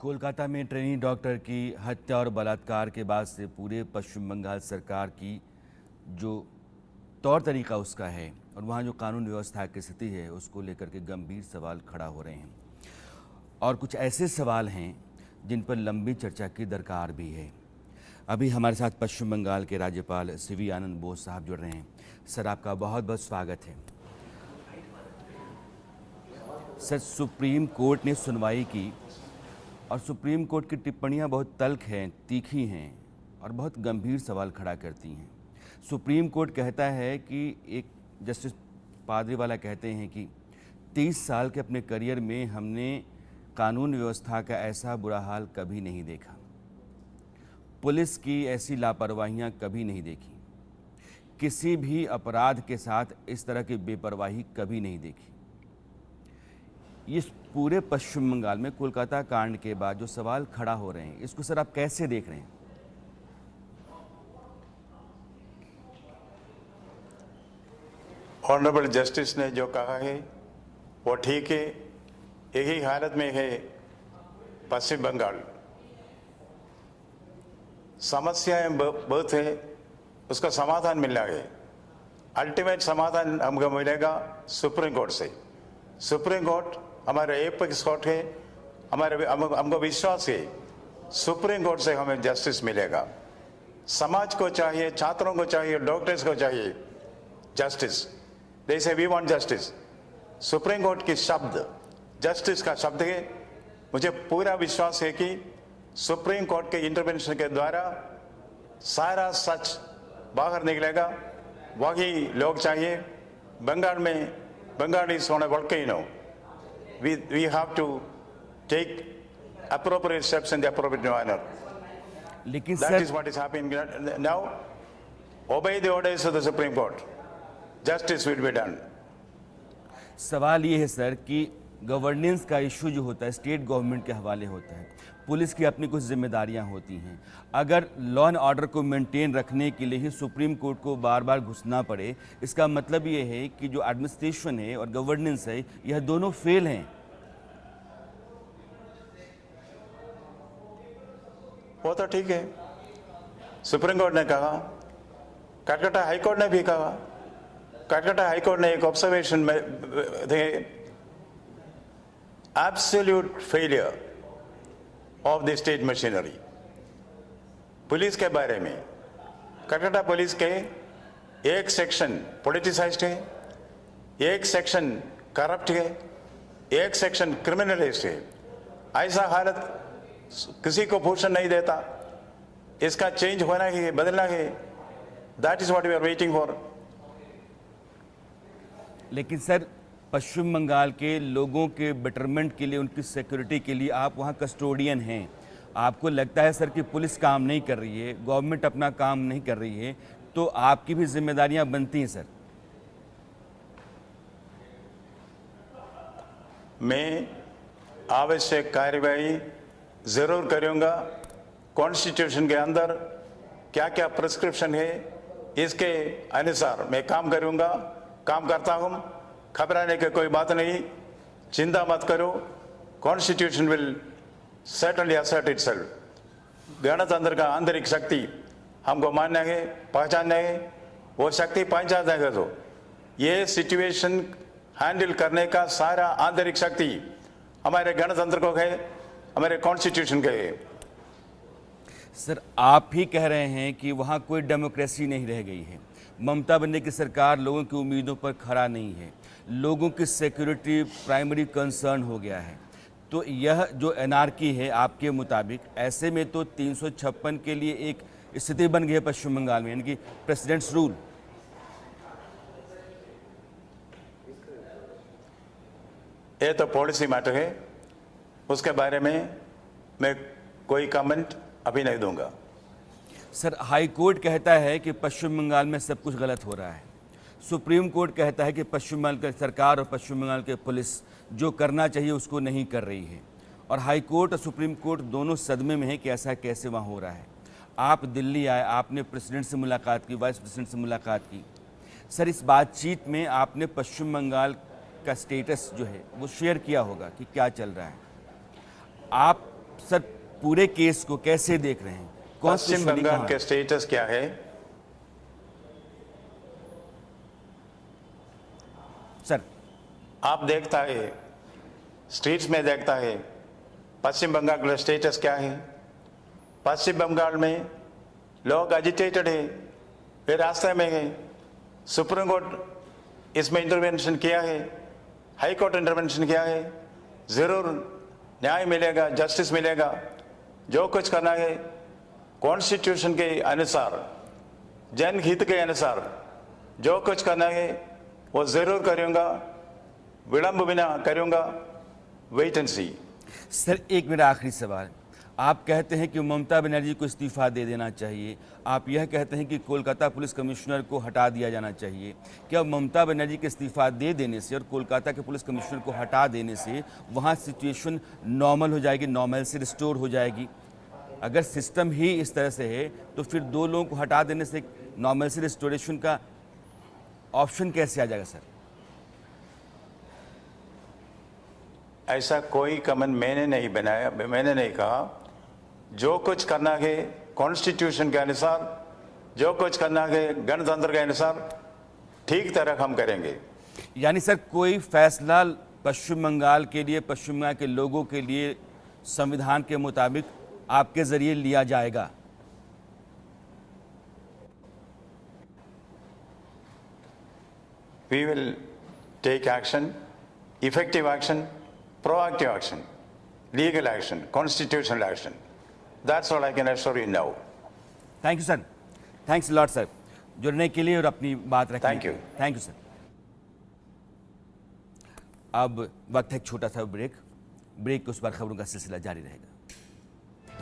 कोलकाता में trainee doctor की हत्या और बलात्कार के बाद से पूरे पश्चिम बंगाल सरकार की जो तौर तरीका उसका है और वहाँ जो कानून व्यवस्था की स्थिति है उसको लेकर के गंभीर सवाल खड़ा हो रहे हैं और कुछ ऐसे सवाल हैं जिन पर लंबी चर्चा की दरकार भी है। अभी हमारे साथ पश्चिम बंगाल के राज्यपाल सीवी आनंद बोस साहब जुड़ रहे हैं। सर, आपका बहुत बहुत स्वागत है। सर, सुप्रीम कोर्ट ने सुनवाई की और सुप्रीम कोर्ट की टिप्पणियां बहुत तल्ख हैं, तीखी हैं और बहुत गंभीर सवाल खड़ा करती हैं। सुप्रीम कोर्ट कहता है कि एक जस्टिस पादरीवाला कहते हैं कि 30 साल के अपने करियर में हमने कानून व्यवस्था का ऐसा बुरा हाल कभी नहीं देखा, पुलिस की ऐसी लापरवाहियां कभी नहीं देखी, किसी भी अपराध के साथ इस तरह की बेपरवाही कभी नहीं देखी। इस पूरे पश्चिम बंगाल में कोलकाता कांड के बाद जो सवाल खड़ा हो रहे हैं, इसको सर आप कैसे देख रहे हैं? ऑनरेबल जस्टिस ने जो कहा है वो ठीक है। यही हालत में है पश्चिम बंगाल। समस्याएं बहुत है, उसका समाधान मिलना है। अल्टीमेट समाधान हमको मिलेगा सुप्रीम कोर्ट से। सुप्रीम कोर्ट हमारे एपेक्स कोर्ट है। हमको विश्वास है सुप्रीम कोर्ट से हमें जस्टिस मिलेगा। समाज को चाहिए, छात्रों को चाहिए, डॉक्टर्स को चाहिए justice. They say we want justice. Supreme court की शब्द जस्टिस का शब्द है। मुझे पूरा विश्वास है कि सुप्रीम कोर्ट के इंटरवेंशन के द्वारा सारा सच बाहर निकलेगा। वही लोग चाहिए। बंगाल में Bengalis on a volcano. We have to take appropriate steps in the appropriate manner. That is what is happening now. Obey the orders of the Supreme Court. Justice will be done. सवाल ये है sir कि governance का issue जो होता है state government के हवाले होता है। पुलिस की अपनी कुछ जिम्मेदारियां होती हैं। अगर लॉ एंड ऑर्डर को मेंटेन रखने के लिए ही सुप्रीम कोर्ट को बार बार घुसना पड़े, इसका मतलब ये है कि जो एडमिनिस्ट्रेशन है और गवर्नेंस है, यह दोनों फेल हैं। वो तो ठीक है, सुप्रीम कोर्ट ने कहा, कलकत्ता हाई कोर्ट ने भी कहा। कलकत्ता हाई कोर्ट ने एक ऑब्जर्वेशन में absolute failure of the state machinery. Police के बारे में कलकत्ता पुलिस के एक सेक्शन पॉलिटिसाइज्ड है, एक सेक्शन करप्ट है, एक सेक्शन क्रिमिनलिस्ट है। ऐसा हालत किसी को भूषण नहीं देता। इसका चेंज होना ही है, बदलना है। That is what we are waiting for. लेकिन सर, पश्चिम बंगाल के लोगों के बेटरमेंट के लिए, उनकी सिक्योरिटी के लिए आप वहाँ कस्टोडियन हैं। आपको लगता है सर कि पुलिस काम नहीं कर रही है, गवर्नमेंट अपना काम नहीं कर रही है, तो आपकी भी जिम्मेदारियां बनती हैं सर? मैं आवश्यक कार्यवाही जरूर करूंगा। कॉन्स्टिट्यूशन के अंदर क्या क्या प्रिस्क्रिप्शन है, इसके अनुसार मैं काम करूंगा, काम करता हूं। घबराने की कोई बात नहीं, चिंता मत करो। Constitution will certainly assert itself। गणतंत्र का आंतरिक शक्ति हमको मानना है, पहचानना है। वो शक्ति पहचान देगा तो ये सिचुएशन हैंडल करने का सारा आंतरिक शक्ति हमारे गणतंत्र को है, हमारे कॉन्स्टिट्यूशन के है। सर, आप ही कह रहे हैं कि वहाँ कोई डेमोक्रेसी नहीं रह गई है। ममता बनर्जी की सरकार लोगों की उम्मीदों पर खरा नहीं है। लोगों की सिक्योरिटी प्राइमरी कंसर्न हो गया है। तो यह जो एनार्की है आपके मुताबिक, ऐसे में तो 356 के लिए एक स्थिति बन गई है पश्चिम बंगाल में, यानी कि प्रेसिडेंट्स रूल। ये तो पॉलिसी मैटर है, उसके बारे में मैं कोई कमेंट अभी नहीं दूंगा। सर, हाई कोर्ट कहता है कि पश्चिम बंगाल में सब कुछ गलत हो रहा है। सुप्रीम कोर्ट कहता है कि पश्चिम बंगाल की सरकार और पश्चिम बंगाल के पुलिस जो करना चाहिए उसको नहीं कर रही है। और हाई कोर्ट और सुप्रीम कोर्ट दोनों सदमे में है कि ऐसा कैसे वहाँ हो रहा है। आप दिल्ली आए, आपने प्रेसिडेंट से मुलाकात की, वाइस प्रेसिडेंट से मुलाकात की। सर, इस बातचीत में आपने पश्चिम बंगाल का स्टेटस जो है वो शेयर किया होगा कि क्या चल रहा है। आप सर पूरे केस को कैसे देख रहे हैं? कौन सी पश्चिम दुश्मनी बंगाल कहाँ के है? स्टेटस क्या है? सर आप देखता है, स्ट्रीट्स में देखता है, पश्चिम बंगाल का स्टेटस क्या है? पश्चिम बंगाल में लोग एजिटेटेड है, वे रास्ते में है। सुप्रीम कोर्ट इसमें इंटरवेंशन किया है, हाई कोर्ट इंटरवेंशन किया है। जरूर न्याय मिलेगा, जस्टिस मिलेगा। जो कुछ करना है कॉन्स्टिट्यूशन के अनुसार, जनहित के अनुसार जो कुछ करना है वो जरूर करूंगा, विलंब बिना करूंगा। Wait and C. सर एक मेरा आखिरी सवाल, आप कहते हैं कि ममता बनर्जी को इस्तीफा दे देना चाहिए, आप यह कहते हैं कि कोलकाता पुलिस कमिश्नर को हटा दिया जाना चाहिए। क्या ममता बनर्जी के इस्तीफा दे देने से और कोलकाता के पुलिस कमिश्नर को हटा देने से वहाँ सिचुएशन नॉर्मल हो जाएगी, नॉर्मल से रिस्टोर हो जाएगी? अगर सिस्टम ही इस तरह से है तो फिर दो लोगों को हटा देने से नॉर्मल से रिस्टोरेशन का ऑप्शन कैसे आ जाएगा सर? ऐसा कोई कमेंट मैंने नहीं बनाया, मैंने नहीं कहा। जो कुछ करना है कॉन्स्टिट्यूशन के अनुसार, जो कुछ करना है गणतंत्र के अनुसार, ठीक तरह हम करेंगे। यानी सर कोई फैसला पश्चिम बंगाल के लिए, पश्चिम बंगाल के लोगों के लिए संविधान के मुताबिक आपके जरिए लिया जाएगा? We will take action, effective action, proactive action, legal action, constitutional action. That's all I can assure you now. Thank you sir, thanks lot sir जुड़ने के लिए और अपनी बात रखने Thank के you. लिए। Thank you sir. अब वक्त है एक छोटा सा ब्रेक के उस पर खबरों का सिलसिला जारी रहेगा।